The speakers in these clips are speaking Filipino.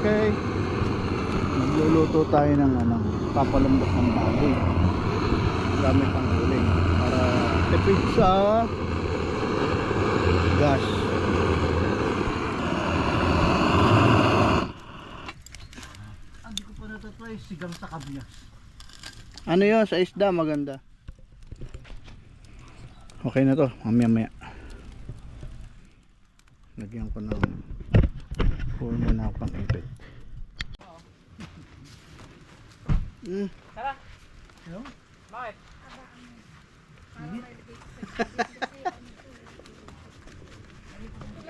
Okay. Magluluto tayo ng papalambot ng baboy gamit ang uling para tipid sa gas. Hindi ko pa natatry sigang sa kabyas. Ano yun sa isda maganda. Okay na to, mamaya lagyan ko ng pour muna pang ipit. Tara. Ano? Bakit?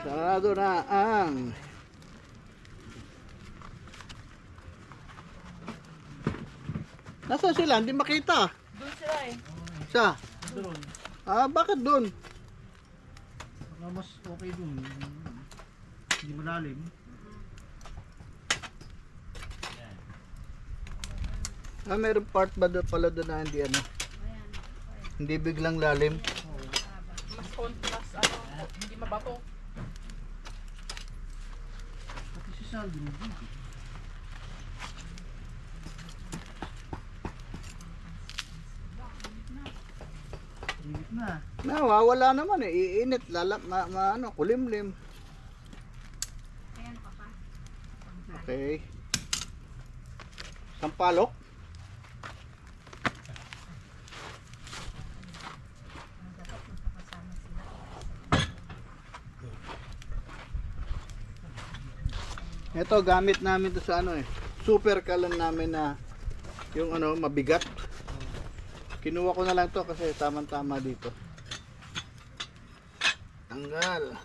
Sarado na ang nasaan sila? Hindi makita. Doon sila eh. Sa? Doon. Bakit doon? Baka mas okay doon. Hindi malalim. Mayroong part ba pala doon na hindi hindi biglang lalim. Mas contrast hindi mabato. Pati si Sal din dito. Init na. Nawawala naman iinit, kulimlim. Okay. Sampalok. Ito gamit namin to sa super kalan namin na yung mabigat. Kinuha ko na lang to kasi tamang-tama dito. Tanggal.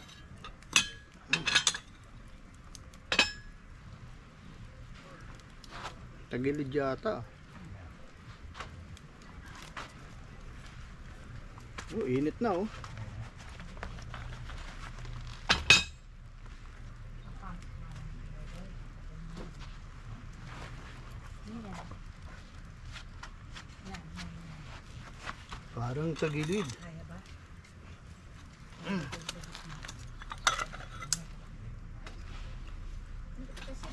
Tagilid yata. Init na Parang sa gilid. Kasi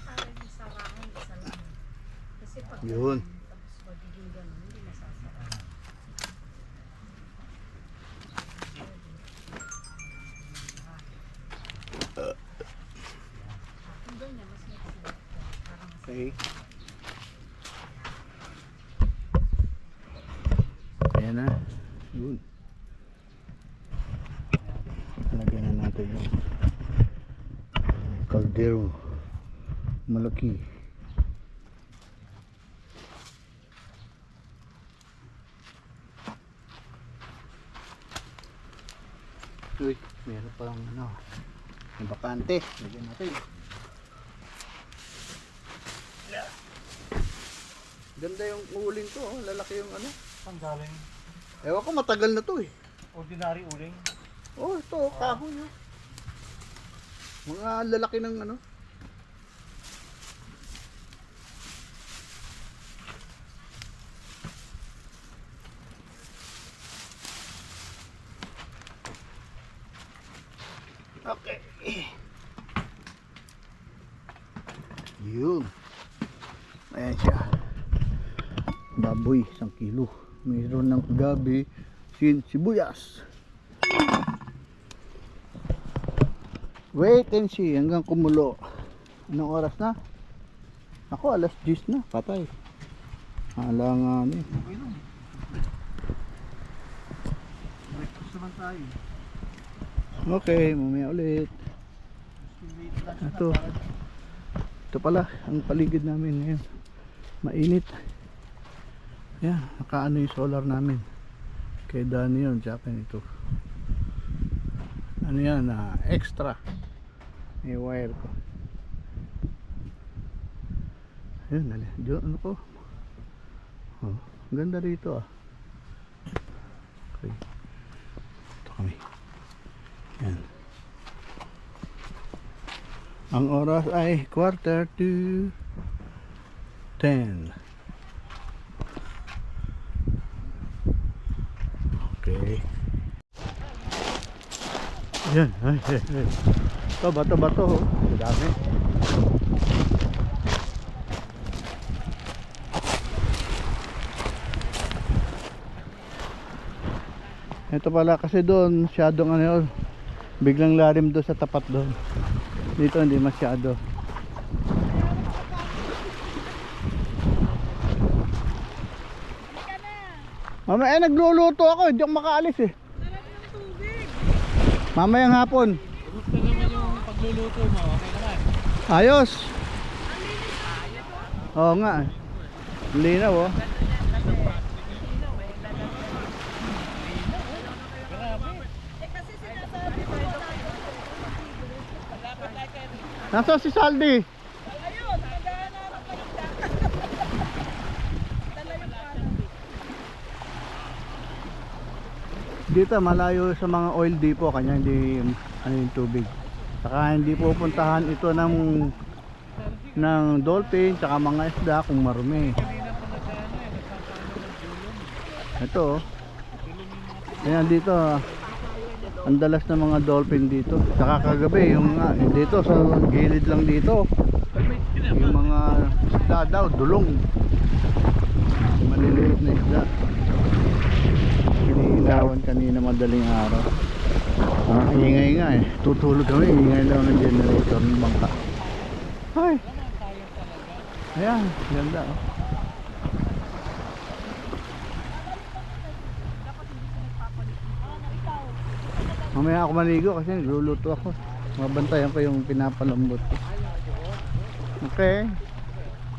parang yung sarahan isa lang. Kasi pag Yun. tapos magiging ganun, hindi masasara. Doon niya, mas magsila. Parang mas Okay. Ayan na. Yun. Lagyan na natin yung kaldero. Malaki. Uy, meron pang may bakante. Lagyan natin. Ganda yung uling to, lalaki yung Saan galing? Ewan ko, matagal na to Ordinary uling. Ito, kahoy Mga lalaki ng Okay. Yun. Ayan siya. Baboy, 1 kilo. Mayroon ng gabi, sibuyas. Wait and see hanggang kumulo. Anong oras na? Ako, alas 10 na. Patay. Halangan Okay lang. Breakfast naman tayo. Okay, mamaya ulit. Late lunch na. Ito. Ito pala, ang paligid namin ngayon. Mainit. Yan, nakaano yung solar namin. Kay Danny yun, tsaka ito. Ano yan, extra. May wire ko. Ayun, ano ko. Ganda rito Okay. Ito kami. Yan. Ang oras ay 9:45. Okay. Yan. Ay. Ito, bato. Dami. Ito pala kasi doon masyadong ano yun, biglang lalim doon sa tapat doon. Dito hindi masyado. Mama, nagluluto ako, hindi ako makaalis eh. Mamayang hapon. Gusto naman yung pagluluto mo, okay naman. Ayos. Oo nga. Linaw oh. Nasaan si Saldi? Dito malayo sa mga oil depot kanya hindi ano yung tubig. Saka hindi pupuntahan ito ng dolphin tsaka mga isda kung marumi. Ito oh. Ayan dito ang dalas ng mga dolphin dito. Saka kagabi yung dito sa gilid lang dito. Yung mga isda daw dulong. Maliliit na isda. Iniilawan kanina madaling araw. Ingay nga eh. Tutulog kami, ingay lang ng generator ng bangka. Ay. Ayan, ganda oh. Mamaya ako maligo kasi nagluluto ako. Mabantayan ko yung pinapalambot ko. Okay.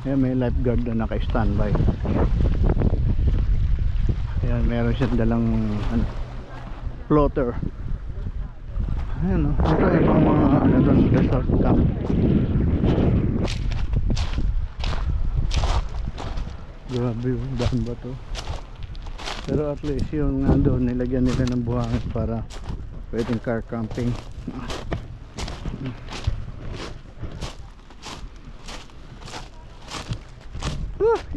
Ayan, may lifeguard na naka-standby. Ayan, meron siyang dalang ano, floater. Ayan o, ito yung mga ano doon, resort camp. Grabe yung daan ba to? Pero at least yung nandun, nilagyan nila ng buhangin para pwedeng car camping.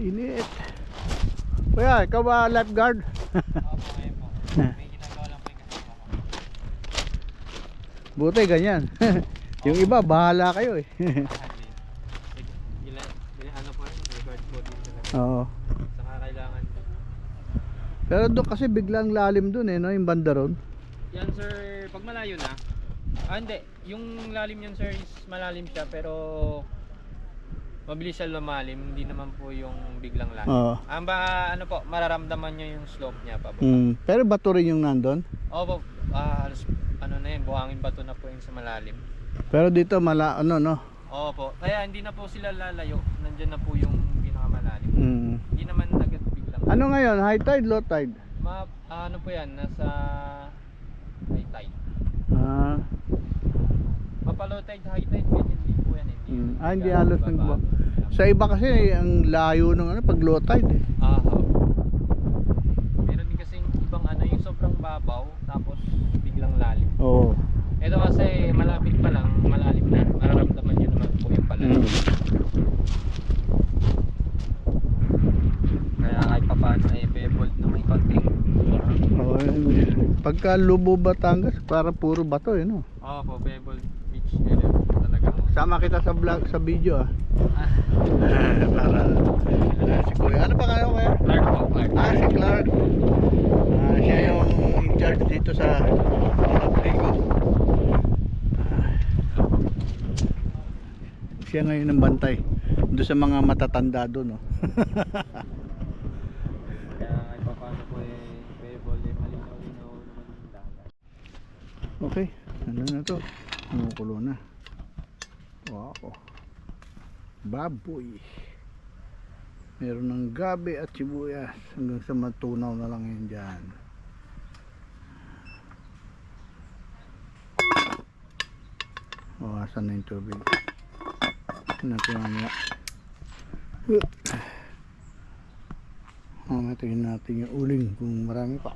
Init. Kuya, ikaw ba lifeguard? Buti ganyan. Yung iba bahala kayo eh. Ano po yun? Regard po din talaga. Oo. Saka kailangan. Pero doon kasi biglang lalim doon eh, no? Yung banda ron. Yan sir, pag malayo na. Hindi. Yung lalim yan sir is malalim siya pero mabilis siya lumalim. Hindi naman po yung biglang lalim. Oo. Ang ano po, mararamdaman nyo yung slope niya pa po. Pero bato rin yung nandun. Opo, ano na yun, buhangin bato na po yung sa malalim. Pero dito ano no? Opo, kaya hindi na po sila lalayo. Nandyan na po yung pinakamalalim. Hindi naman agad biglang. Ano ngayon? High tide, low tide? Ano po yan, nasa high tide. Mapalow tide, high tide, hindi po yan. Hindi halos nagbabago. Sa iba kasi ang layo ng ano pag low tide eh. Meron din kasi ibang ano yung sobrang babaw tapos biglang lalim. Oo. Ito kasi malapit pa lang, malalim na. Mararamdaman nyo naman po yung palalim. Kaya kahit pa paano ay bebold na may konting. Pagka Lubo Batangas, para puro bato eh no. Po, bebold beach area talaga. Sama kita sa vlog, sa video ah. Para si Kuya. Ano pa kayo kaya? Clark po, Clark. Si Clark. Siya yung in charge dito sa Rodrigo. Siya ngayon ang bantay doon sa mga matatanda doon no. Kaya kahit pa paano po bebold malinaw-linaw naman yung dagat. Okay, ano na to? Kumukulo na. Wow. Baboy. Meron ng gabi at sibuyas hanggang sa matunaw na lang yun dyan. Asan na yung tubig? Natin mamaya. Tingnan natin yung uling kung marami pa.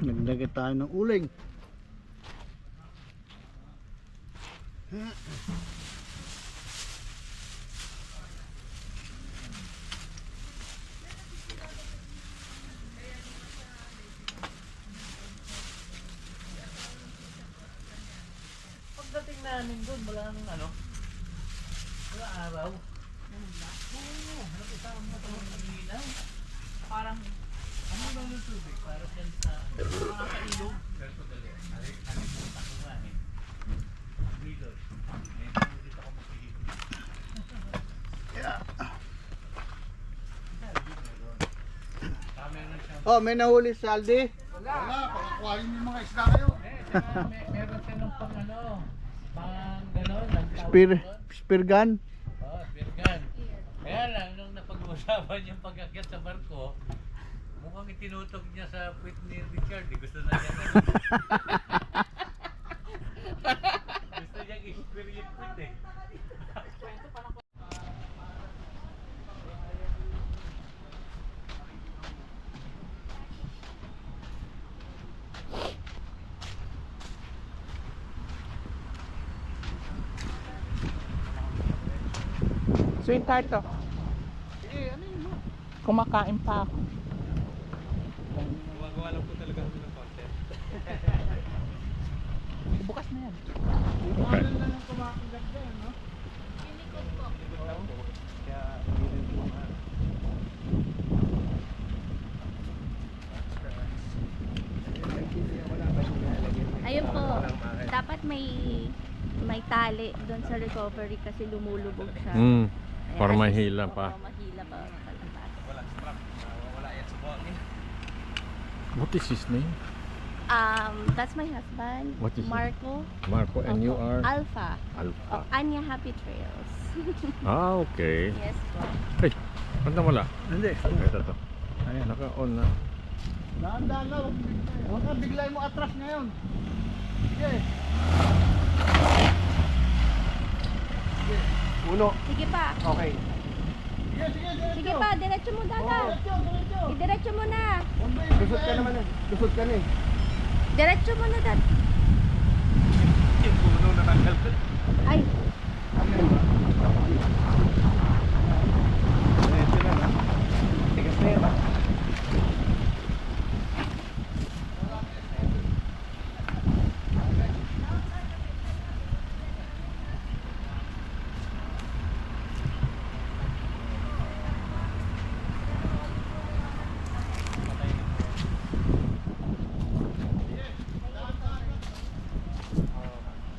Nagdagat tayo ng uling. pagdating namin doon, wala nang ano. Wala araw. Oo, nakita mo ito ng ilaw. Parang Ano ba yung tubig? Para dyan sa mga kailog. Pero dali. Alimutan ko nga eh. Breeder. Ngayon dito ako makikita. Oh, may nahuli si Aldi. Meron siya ng pang ano, pang gano'n, Spear gun. oh, birgan. Kaya lang, nung napag-usapan yung pag-akyat sa barko, mukhang itinutok niya sa puwit ni Richard. Gusto na niya na. Gusto niyang i-spear yung puwit eh. sweetheart to. Kumakain pa ako. Gumagawa lang po talaga kami ng content. Bukas na yan. Ayun po, dapat may tali doon sa recovery kasi lumulubog siya. Mm. Kaya Para at least, mahila pa. oo, mahila pa makalabas. Walang strap. Wala yan sa buhangin. What is his name? That's my husband, What is it? Marco. Marco, and you Opo, are? Alpha Alpha. of Anya Happy Trails. Ah, okay. Yes po. Ay, ba't nawala? Hindi. Ito to. Ayan. Naka-on na. Dahan-dahan lang. Huwag ka biglay mo atras ngayon. Sige. Uno. Sige pa. Okay. Sige, sige, diretso. Sige pa, diretso mo dada. Diretso, diretso. Idiretso mo na. Lusot ka naman eh. Lusot ka na eh. Diretso mo na dad. Yung puno na tanggal ko. Ay, Diretso na na. Tigas na yan.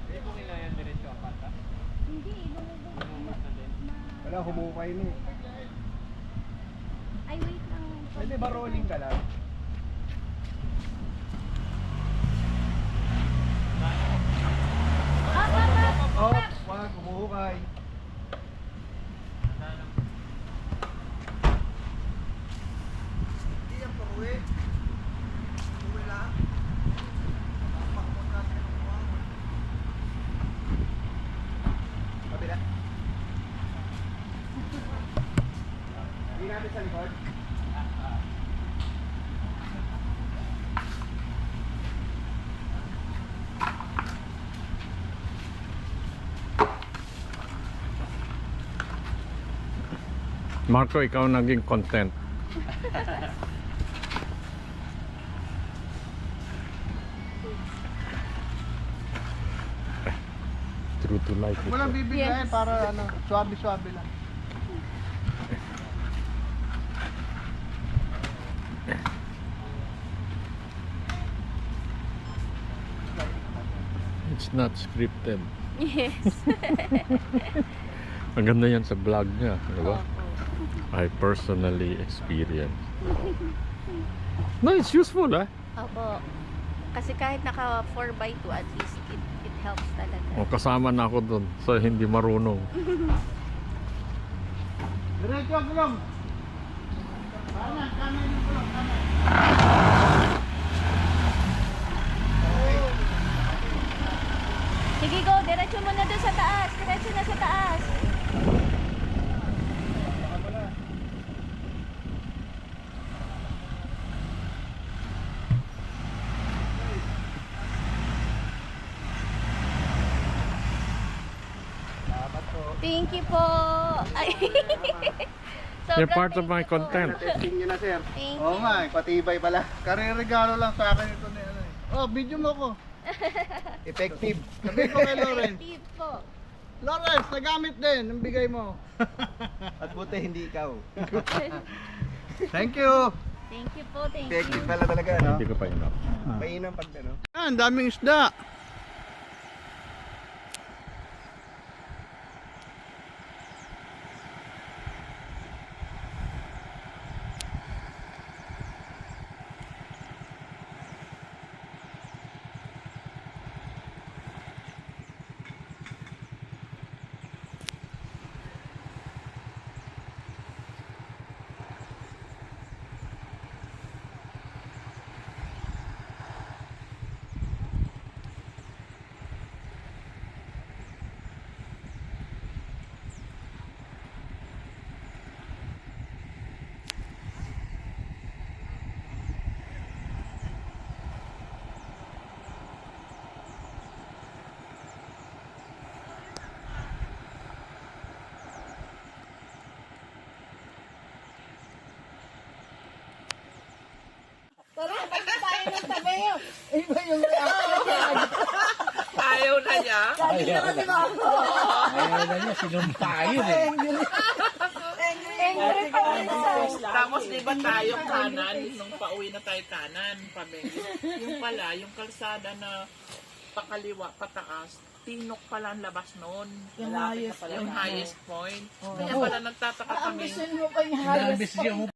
Hindi po nila yan diretso ang pata. hindi. Lumubog. Lumubog na din. Wala, humukay na eh. Ay, wait lang. Pwede ba rolling ka lang? Oh, wag, humuhukay. Hindi yan pa uwi. Uwi lang. Kabila. Hindi natin sa likod. Marco, ikaw naging content. True to life. Walang bibigay Yes. para ano, swabe-swabe lang. It's not scripted. Yes. Maganda yan sa vlog niya, di ba? Opo. I personally experienced. No, it's useful, eh? Opo. Kasi kahit naka 4x2, at least it helps talaga. O, kasama na ako dun sa hindi marunong. Diretso ang gulong. Kanan, kanan yung gulong, kanan. Sige, go. Diretso mo na doon sa taas. Diretso na sa taas. Thank you po. Ay. You're Sobrang part of my thank you po. content. Testing nyo na, sir. Thank Oo you. nga, patibay pala. Kare-regalo lang sa akin ito ni ano eh. Oh, video mo ko. Effective. Sabi ko kay Lawrence. Effective po. Lawrence, nagamit din. Ang bigay mo. At buti hindi ikaw. Thank you. Thank you po, thank you. Effective pala talaga, no? Hindi ko pa enough. Mainam pag ano. Ah, ang daming isda. Ayaw na niya. Ayaw na niya, sinumpayin eh. Tapos di ba tayo kanan, nung pauwi na tayo kanan, yung pala, yung kalsada na pakaliwa, pataas, tinok pala ang labas noon. Yung highest point. Kaya pala nagtataka kami. Nabis yung